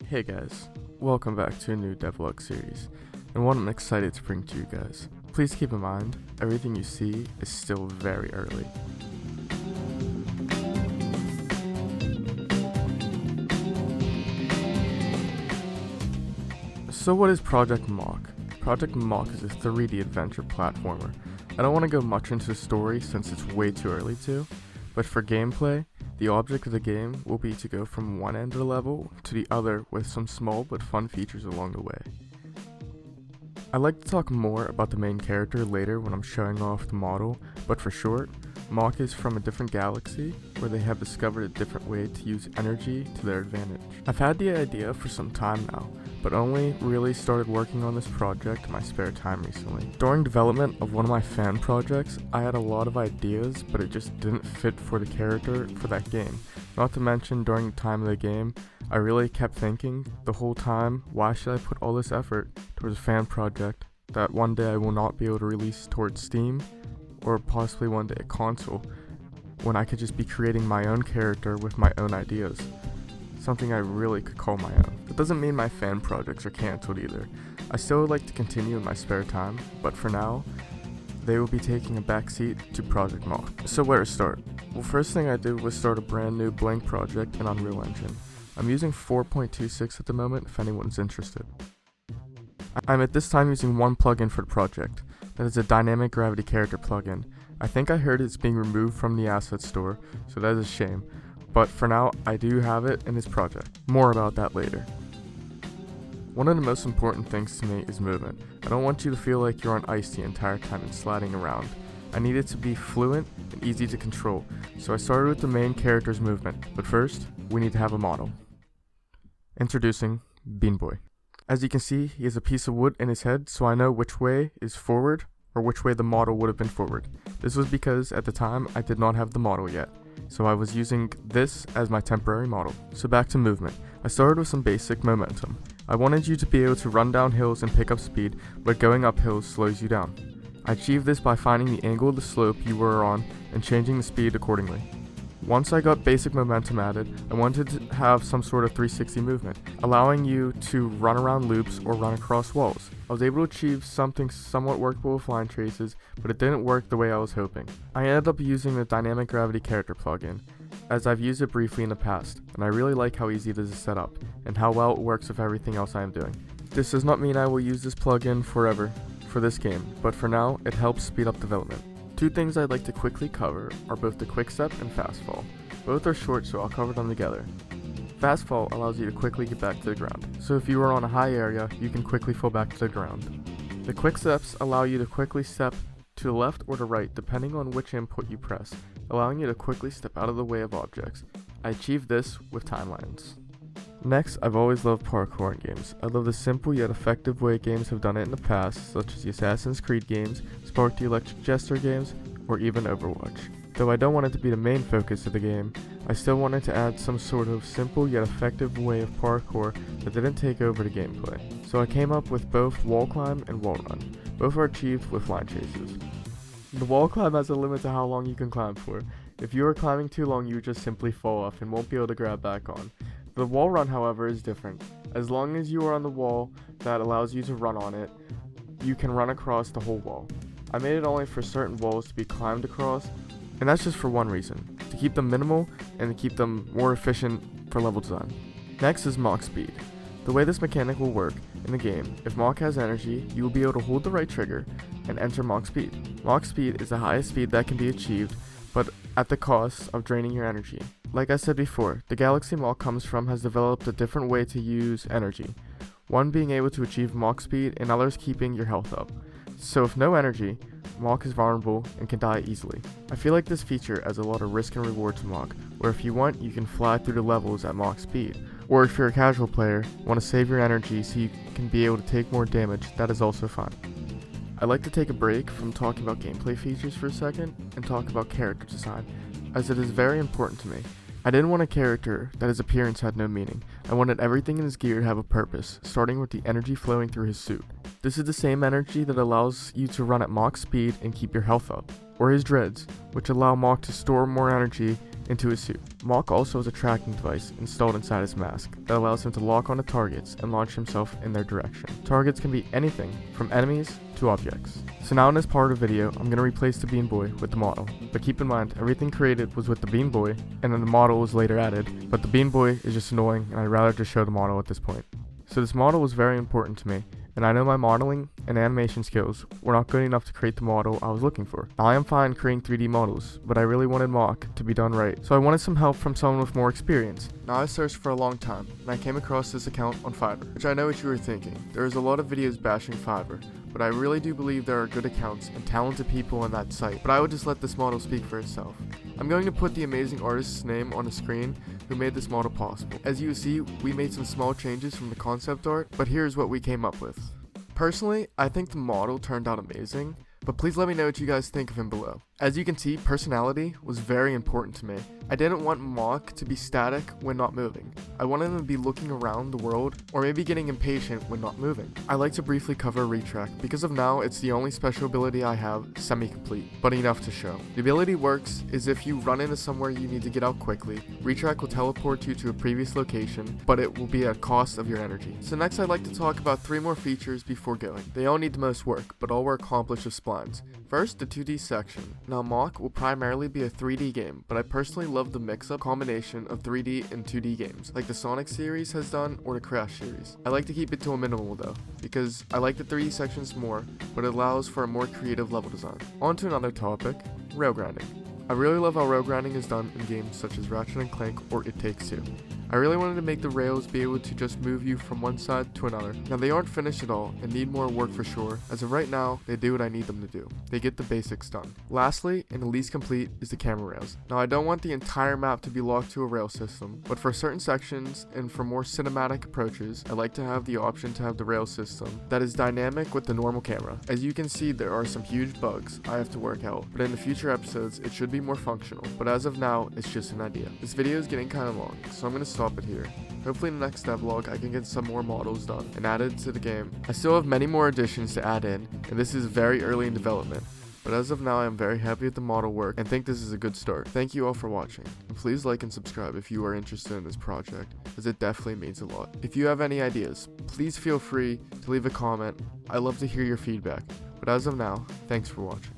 Hey guys, welcome back to a new Devlog series, and one I'm excited to bring to you guys. Please keep in mind, everything you see is still very early. So what is Project Mach? Project Mach is a 3D adventure platformer. I don't want to go much into the story since it's way too early to, but for gameplay, the object of the game will be to go from one end of the level to the other with some small but fun features along the way. I'd like to talk more about the main character later when I'm showing off the model, but for short, Mach is from a different galaxy where they have discovered a different way to use energy to their advantage. I've had the idea for some time now, but only really started working on this project in my spare time recently. During development of one of my fan projects, I had a lot of ideas, but it just didn't fit for the character for that game. Not to mention, during the time of the game, I really kept thinking the whole time, why should I put all this effort towards a fan project that one day I will not be able to release towards Steam, or possibly one day a console, when I could just be creating my own character with my own ideas. Something I really could call my own. That doesn't mean my fan projects are cancelled either. I still would like to continue in my spare time, but for now, they will be taking a backseat to Project Mach. So where to start? Well, first thing I did was start a brand new blank project in Unreal Engine. I'm using 4.26 at the moment if anyone's interested. I'm at this time using one plugin for the project. That is a dynamic gravity character plugin. I think I heard it's being removed from the asset store, so that is a shame. But for now, I do have it in this project. More about that later. One of the most important things to me is movement. I don't want you to feel like you're on ice the entire time and sliding around. I need it to be fluent and easy to control, so I started with the main character's movement. But first, we need to have a model. Introducing Bean Boy. As you can see, he has a piece of wood in his head, so I know which way is forward or which way the model would have been forward. This was because at the time I did not have the model yet, so I was using this as my temporary model. So back to movement. I started with some basic momentum. I wanted you to be able to run down hills and pick up speed, but going up hills slows you down. I achieved this by finding the angle of the slope you were on and changing the speed accordingly. Once I got basic momentum added, I wanted to have some sort of 360 movement, allowing you to run around loops or run across walls. I was able to achieve something somewhat workable with line traces, but it didn't work the way I was hoping. I ended up using the dynamic gravity character plugin, as I've used it briefly in the past, and I really like how easy it is to set up, and how well it works with everything else I am doing. This does not mean I will use this plugin forever for this game, but for now, it helps speed up development. Two things I'd like to quickly cover are both the quick step and fast fall. Both are short, so I'll cover them together. Fast fall allows you to quickly get back to the ground, so if you are on a high area, you can quickly fall back to the ground. The quick steps allow you to quickly step to the left or the right depending on which input you press, allowing you to quickly step out of the way of objects. I achieved this with timelines. Next, I've always loved parkour in games. I love the simple yet effective way games have done it in the past, such as the Assassin's Creed games, Spark the Electric Jester games, or even Overwatch. Though I don't want it to be the main focus of the game, I still wanted to add some sort of simple yet effective way of parkour that didn't take over the gameplay. So I came up with both wall climb and wall run. Both are achieved with line chases. The wall climb has a limit to how long you can climb for. If you are climbing too long, you just simply fall off and won't be able to grab back on. The wall run, however, is different. As long as you are on the wall that allows you to run on it, you can run across the whole wall. I made it only for certain walls to be climbed across, and that's just for one reason, to keep them minimal and to keep them more efficient for level design. Next is Mach speed. The way this mechanic will work in the game, if Mach has energy, you will be able to hold the right trigger and enter Mach speed. Mach speed is the highest speed that can be achieved, but at the cost of draining your energy. Like I said before, the galaxy Mach comes from has developed a different way to use energy, one being able to achieve Mach speed and others keeping your health up. So with no energy, Mach is vulnerable and can die easily. I feel like this feature adds a lot of risk and reward to Mach, where if you want, you can fly through the levels at Mach speed, or if you're a casual player, want to save your energy so you can be able to take more damage, that is also fine. I'd like to take a break from talking about gameplay features for a second and talk about character design, as it is very important to me. I didn't want a character that his appearance had no meaning. I wanted everything in his gear to have a purpose, starting with the energy flowing through his suit. This is the same energy that allows you to run at Mach speed and keep your health up, or his dreads, which allow Mach to store more energy into his suit. Mach also has a tracking device installed inside his mask that allows him to lock onto targets and launch himself in their direction. Targets can be anything from enemies to objects. So now in this part of the video, I'm going to replace the Bean Boy with the model. But keep in mind, everything created was with the Bean Boy, and then the model was later added, but the Bean Boy is just annoying, and I'd rather just show the model at this point. So this model was very important to me, and I know my modeling and animation skills were not good enough to create the model I was looking for. Now, I am fine creating 3D models, but I really wanted Mach to be done right, so I wanted some help from someone with more experience. Now, I searched for a long time, and I came across this account on Fiverr, which I know what you were thinking. There is a lot of videos bashing Fiverr, but I really do believe there are good accounts and talented people on that site, but I would just let this model speak for itself. I'm going to put the amazing artist's name on the screen who made this model possible. As you see, we made some small changes from the concept art, but here's what we came up with. Personally, I think the model turned out amazing, but please let me know what you guys think of him below. As you can see, personality was very important to me. I didn't want Mach to be static when not moving. I wanted him to be looking around the world, or maybe getting impatient when not moving. I like to briefly cover retract, because of now it's the only special ability I have semi-complete, but enough to show. The ability works is if you run into somewhere you need to get out quickly, retract will teleport you to a previous location, but it will be at cost of your energy. So next I'd like to talk about 3 more features before going. They all need the most work, but all were accomplished with splines. First, the 2D section. Now Mach will primarily be a 3D game, but I personally love the mix-up combination of 3D and 2D games, like the Sonic series has done or the Crash series. I like to keep it to a minimal though, because I like the 3D sections more, but it allows for a more creative level design. On to another topic, rail grinding. I really love how rail grinding is done in games such as Ratchet & Clank or It Takes Two. I really wanted to make the rails be able to just move you from one side to another. Now they aren't finished at all and need more work for sure. As of right now, they do what I need them to do. They get the basics done. Lastly, and the least complete, is the camera rails. Now I don't want the entire map to be locked to a rail system, but for certain sections and for more cinematic approaches, I like to have the option to have the rail system that is dynamic with the normal camera. As you can see, there are some huge bugs I have to work out, but in the future episodes, it should be more functional. But as of now, it's just an idea. This video is getting kind of long, so I'm going to stop it here. Hopefully in the next devlog I can get some more models done and added to the game. I still have many more additions to add in, and this is very early in development. But as of now I am very happy with the model work and think this is a good start. Thank you all for watching, and please like and subscribe if you are interested in this project, as it definitely means a lot. If you have any ideas, please feel free to leave a comment. I love to hear your feedback. But as of now, thanks for watching.